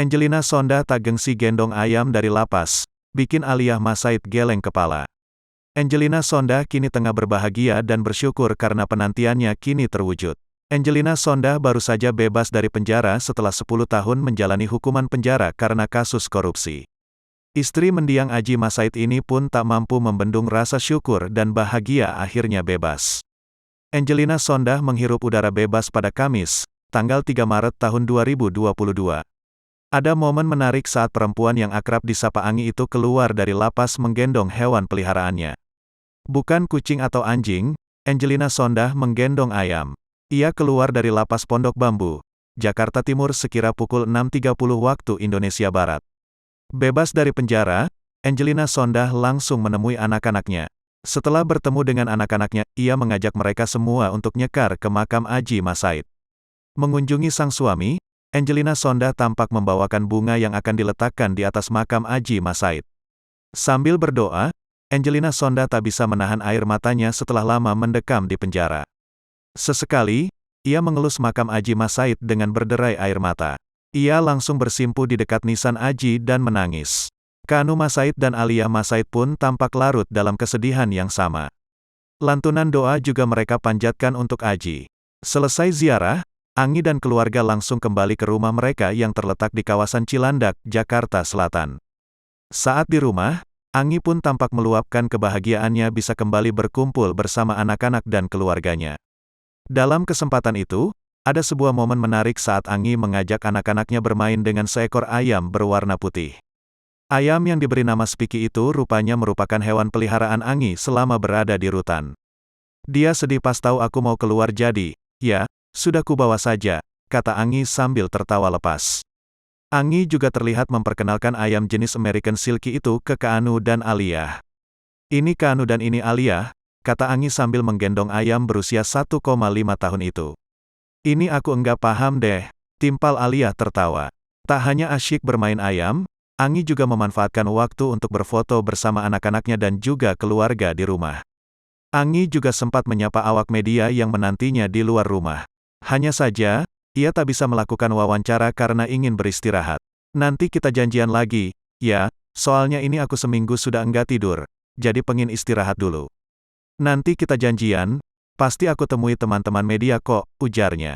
Angelina Sondah tak gengsi gendong ayam dari lapas, bikin Aliyah Masaid geleng kepala. Angelina Sondah kini tengah berbahagia dan bersyukur karena penantiannya kini terwujud. Angelina Sondah baru saja bebas dari penjara setelah 10 tahun menjalani hukuman penjara karena kasus korupsi. Istri mendiang Aji Masaid ini pun tak mampu membendung rasa syukur dan bahagia akhirnya bebas. Angelina Sondah menghirup udara bebas pada Kamis, tanggal 3 Maret tahun 2022. Ada momen menarik saat perempuan yang akrab disapa Angi itu keluar dari lapas menggendong hewan peliharaannya. Bukan kucing atau anjing, Angelina Sondah menggendong ayam. Ia keluar dari lapas Pondok Bambu, Jakarta Timur sekira pukul 6.30 waktu Indonesia Barat. Bebas dari penjara, Angelina Sondah langsung menemui anak-anaknya. Setelah bertemu dengan anak-anaknya, ia mengajak mereka semua untuk nyekar ke makam Aji Masaid. Mengunjungi sang suami, Angelina Sondah tampak membawakan bunga yang akan diletakkan di atas makam Aji Masaid. Sambil berdoa, Angelina Sondah tak bisa menahan air matanya setelah lama mendekam di penjara. Sesekali, ia mengelus makam Aji Masaid dengan berderai air mata. Ia langsung bersimpu di dekat nisan Aji dan menangis. Kanu Masaid dan Aliyah Masaid pun tampak larut dalam kesedihan yang sama. Lantunan doa juga mereka panjatkan untuk Aji. Selesai ziarah, Angi dan keluarga langsung kembali ke rumah mereka yang terletak di kawasan Cilandak, Jakarta Selatan. Saat di rumah, Angi pun tampak meluapkan kebahagiaannya bisa kembali berkumpul bersama anak-anak dan keluarganya. Dalam kesempatan itu, ada sebuah momen menarik saat Angi mengajak anak-anaknya bermain dengan seekor ayam berwarna putih. Ayam yang diberi nama Spiki itu rupanya merupakan hewan peliharaan Angi selama berada di rutan. Dia sedih pas tahu aku mau keluar jadi, ya, sudah kubawa saja, kata Angi sambil tertawa lepas. Angi juga terlihat memperkenalkan ayam jenis American Silky itu ke Kanu dan Aliyah. Ini Kanu dan ini Aliyah, kata Angi sambil menggendong ayam berusia 1,5 tahun itu. Ini aku enggak paham deh, timpal Aliyah tertawa. Tak hanya asyik bermain ayam, Angi juga memanfaatkan waktu untuk berfoto bersama anak-anaknya dan juga keluarga di rumah. Angi juga sempat menyapa awak media yang menantinya di luar rumah. Hanya saja, ia tak bisa melakukan wawancara karena ingin beristirahat. Nanti kita janjian lagi, ya, soalnya ini aku seminggu sudah enggak tidur, jadi pengen istirahat dulu. Nanti kita janjian, pasti aku temui teman-teman media kok, ujarnya.